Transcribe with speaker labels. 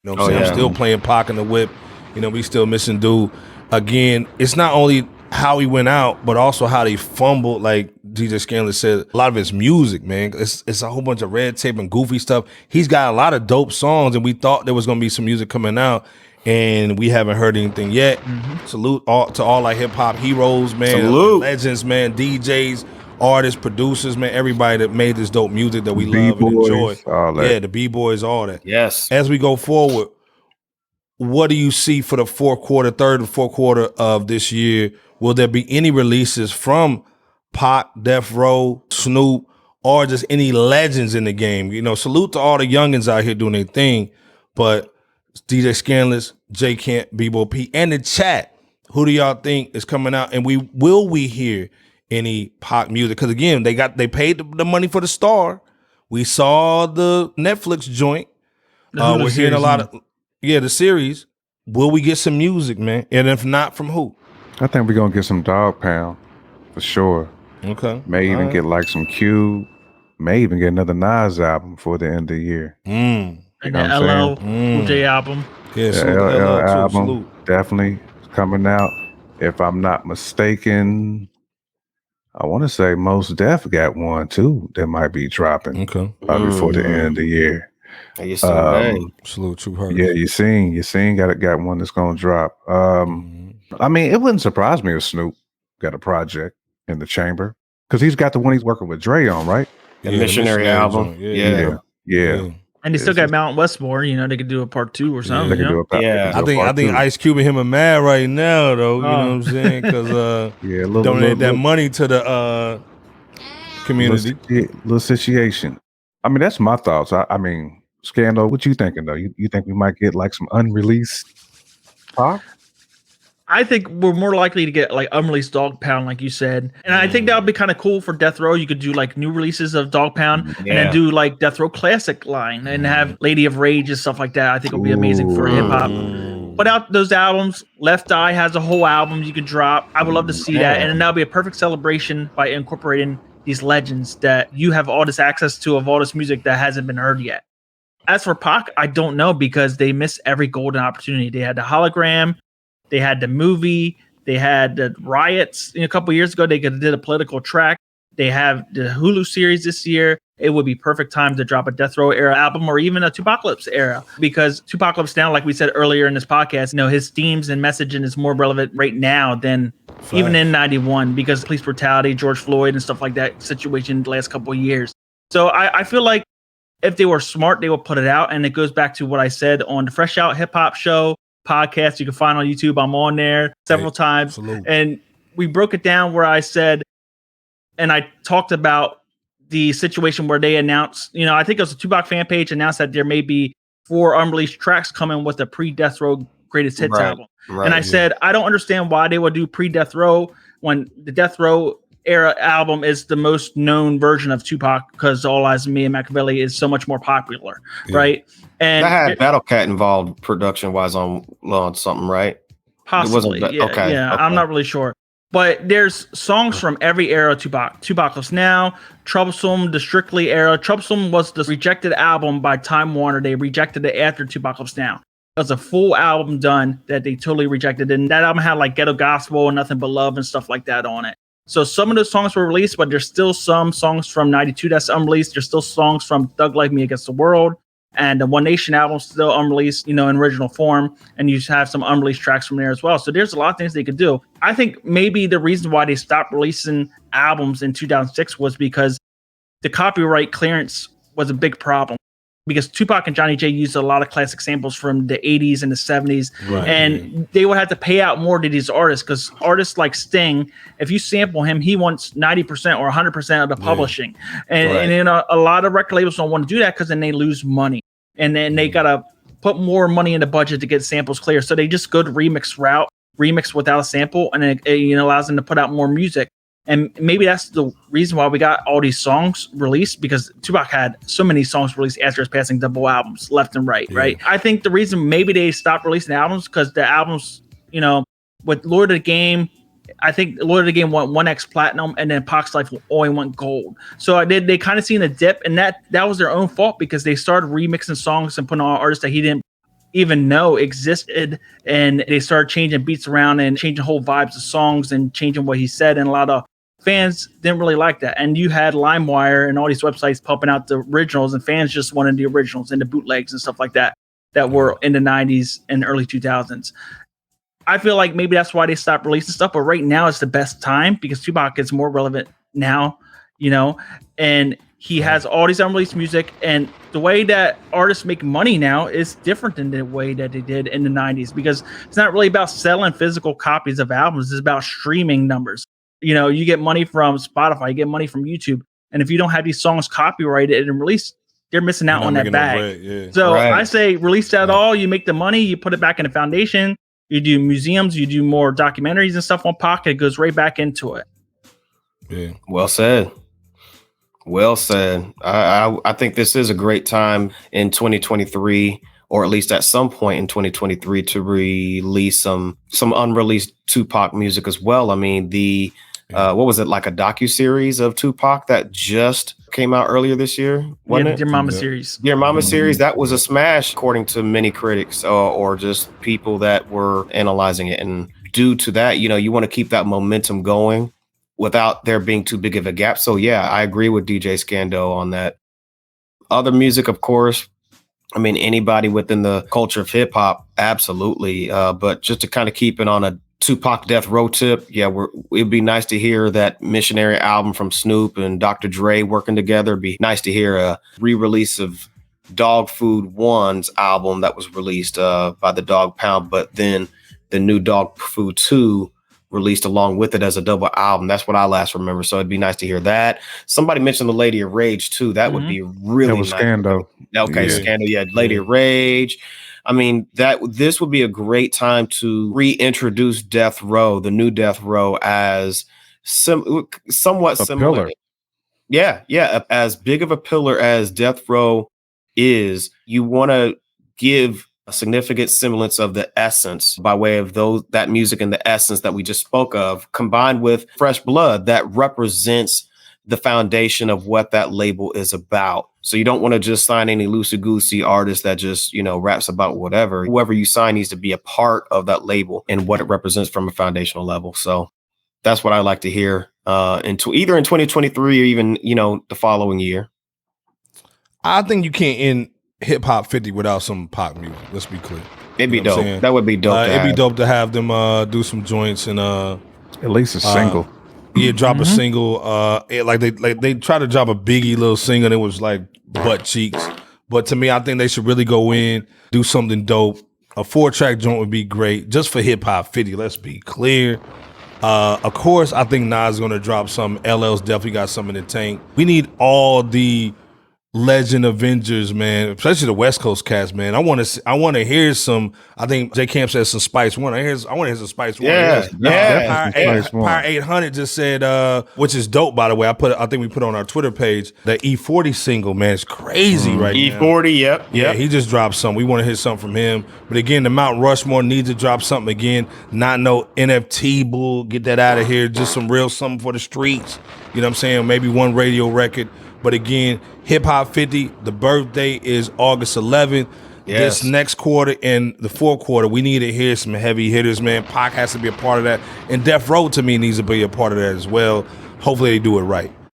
Speaker 1: You know what I'm saying? I'm still playing Pac in the whip. You know, we still missing dude. Again, it's not only how he went out, but also how they fumbled. Like DJ Skandalous said, a lot of it's music, man. It's a whole bunch of red tape and goofy stuff. He's got a lot of dope songs, and we thought there was going to be some music coming out, and we haven't heard anything yet. Salute to all our hip-hop heroes, man.
Speaker 2: Salute.
Speaker 1: Legends, man. DJs, artists, producers, man. Everybody that made this dope music that we love and enjoy. Yeah, the B-boys, all that.
Speaker 2: Yes.
Speaker 1: As we go forward, what do you see for the third and fourth quarter of this year? Will there be any releases from Pac, Death Row, Snoop, or just any legends in the game? You know, salute to all the youngins out here doing their thing, but DJ Skandalous, J Camp, B-Boy P, and the chat, who do y'all think is coming out? And will we hear any Pac music? Because again, they paid the money for the star. We saw the Netflix joint. We're hearing a lot of the series. Will we get some music, man? And if not, from who?
Speaker 3: I think we're gonna get some Dog Pound for sure.
Speaker 1: Okay.
Speaker 3: May even get like some Q. May even get another Nas album before the end of the year.
Speaker 4: And the LL Cool J album.
Speaker 1: Yeah,
Speaker 3: the LL album definitely coming out. If I'm not mistaken, I want to say Mos Def got one too that might be dropping.
Speaker 1: Okay.
Speaker 3: Before the end of the year.
Speaker 2: You seen
Speaker 1: Salute to her.
Speaker 3: Yeah, you seen got one that's gonna drop. I mean, it wouldn't surprise me if Snoop got a project in the chamber because he's got the one he's working with Dre on, right?
Speaker 2: The Missionary album.
Speaker 3: Yeah.
Speaker 4: And they still got Mount Westmore. You know, they could do a part 2 or something.
Speaker 3: They could do
Speaker 1: I think Ice Cube and him are mad right now, though. You know what I'm saying? Because donate that money to the community.
Speaker 3: Little situation. I mean, that's my thoughts. I mean, Scandal, what you thinking though? You think we might get like some unreleased Pac?
Speaker 4: I think we're more likely to get like unreleased Dog Pound, like you said. And I think that would be kind of cool for Death Row. You could do like new releases of Dog Pound and then do like Death Row Classic line and have Lady of Rage and stuff like that. I think it would be amazing for hip hop. Put out those albums. Left Eye has a whole album you could drop. I would love to see that. And then that'll be a perfect celebration by incorporating these legends that you have all this access to of all this music that hasn't been heard yet. As for Pac, I don't know because they missed every golden opportunity. They had the hologram. They had the movie. They had the riots. A couple years ago, they did a political track. They have the Hulu series this year. It would be perfect time to drop a Death Row era album or even a Tupacalypse era because Tupacalypse now, like we said earlier in this podcast, his themes and messaging is more relevant right now than even in 91 because police brutality, George Floyd and stuff like that situation the last couple of years. So I feel like if they were smart, they would put it out. And it goes back to what I said on the Fresh Out Hip Hop Show podcast you can find on YouTube. I'm on there several times. Absolutely. And we broke it down where I said, and I talked about the situation where they announced, I think it was a Tupac fan page announced that there may be 4 unreleased tracks coming with a pre-Death Row greatest hits album. And I said, I don't understand why they would do pre-Death Row when the Death Row era album is the most known version of Tupac because All Eyes on Me and Machiavelli is so much more popular, right? And
Speaker 2: I had Battle Cat involved production wise on something, right?
Speaker 4: Possibly, okay. I'm not really sure. But there's songs from every era of Tupac. Tupacalypse Now, Troublesome, the Strictly era. Troublesome was the rejected album by Time Warner. They rejected it after Tupacalypse Now. It was a full album done that they totally rejected. And that album had like Ghetto Gospel and Nothing But Love and stuff like that on it. So some of those songs were released, but there's still some songs from 92 that's unreleased. There's still songs from Thug Like Me Against the World. And the One Nation album still unreleased, in original form. And you have some unreleased tracks from there as well. So there's a lot of things they could do. I think maybe the reason why they stopped releasing albums in 2006 was because the copyright clearance was a big problem. Because Tupac and Johnny J used a lot of classic samples from the 80s and the 70s. Right. And they would have to pay out more to these artists because artists like Sting, if you sample him, he wants 90% or 100% of the publishing. And a lot of record labels don't want to do that because then they lose money. And then they got to put more money in the budget to get samples clear. So they just go to remix route, remix without a sample, and it allows them to put out more music. And maybe that's the reason why we got all these songs released, because Tupac had so many songs released after his passing, double albums left and right, right? I think the reason maybe they stopped releasing albums because the albums, with Lord of the Game, I think Lord of the Game went 1X platinum, and then Pac's Life only went gold. So they kind of seen a dip, and that was their own fault because they started remixing songs and putting on artists that he didn't even know existed, and they started changing beats around and changing whole vibes of songs and changing what he said, and a lot of fans didn't really like that. And you had LimeWire and all these websites pumping out the originals, and fans just wanted the originals and the bootlegs and stuff like that were in the 90s and early 2000s. I feel like maybe that's why they stopped releasing stuff, but right now it's the best time because Tupac is more relevant now, and he has all these unreleased music, and the way that artists make money now is different than the way that they did in the 90s, because it's not really about selling physical copies of albums. It's about streaming numbers. You get money from Spotify, you get money from YouTube. And if you don't have these songs copyrighted and released, they're missing out on that bag. So I say release that all, you make the money, you put it back in the foundation, you do museums, you do more documentaries and stuff on Pocket, it goes right back into it.
Speaker 2: Yeah. Well said. Well said. I think this is a great time in 2023, or at least at some point in 2023, to release some unreleased Tupac music as well. I mean, what was it, like a docuseries of Tupac that just came out earlier this year? Wasn't it?
Speaker 4: Dear Mama series.
Speaker 2: Dear Mama series, that was a smash according to many critics or just people that were analyzing it. And due to that, you want to keep that momentum going without there being too big of a gap. So yeah, I agree with DJ Skando on that. Other music, of course, I mean, anybody within the culture of hip hop, absolutely. But just to kind of keep it on a Tupac Death Row tip, yeah, it'd be nice to hear that Missionary album from Snoop and Dr. Dre working together. It'd be nice to hear a re-release of Dog Food 1's album that was released by the Dog Pound, but then the new Dog Food 2 released along with it as a double album. That's what I last remember. So it'd be nice to hear that. Somebody mentioned the Lady of Rage too. That would be really
Speaker 3: that was
Speaker 2: nice.
Speaker 3: Skando.
Speaker 2: Okay, Skando. Yeah, Lady of Rage. I mean, this would be a great time to reintroduce Death Row, the new Death Row, as somewhat similar.
Speaker 3: Pillar.
Speaker 2: Yeah. As big of a pillar as Death Row is, you want to give a significant semblance of the essence by way of that music and the essence that we just spoke of, combined with fresh blood that represents the foundation of what that label is about. So you don't want to just sign any loosey-goosey artist that just, raps about whatever. Whoever you sign needs to be a part of that label and what it represents from a foundational level. So that's what I like to hear either in 2023 or even, the following year.
Speaker 1: I think you can't end Hip Hop 50 without some pop music. Let's be clear.
Speaker 2: It'd be dope. That would be dope.
Speaker 1: It'd be dope to have them do some joints and
Speaker 3: at least a single.
Speaker 1: Yeah, drop a single. They try to drop a Biggie little single and it was like butt cheeks. But to me, I think they should really go in, do something dope. A 4-track joint would be great just for Hip Hop 50. Let's be clear. Of course, I think Nas is going to drop some. LL's definitely got some in the tank. We need all the Legend Avengers, man, especially the West Coast cast, man. I want to hear some. I think J Camp said some Spice One. I want to hear some Spice One. Power 800 just said, which is dope, by the way. I think we put on our Twitter page the E40 single, man. It's crazy right now.
Speaker 2: E40, yep.
Speaker 1: Yeah, he just dropped something. We want to hear something from him. But again, the Mount Rushmore needs to drop something again. Not no NFT bull. Get that out of here. Just some real something for the streets. You know what I'm saying? Maybe one radio record. But again, Hip Hop 50, the birthday is August 11th. Yes. This next quarter and the fourth quarter, we need to hear some heavy hitters, man. Pac has to be a part of that. And Death Row, to me, needs to be a part of that as well. Hopefully they do it right.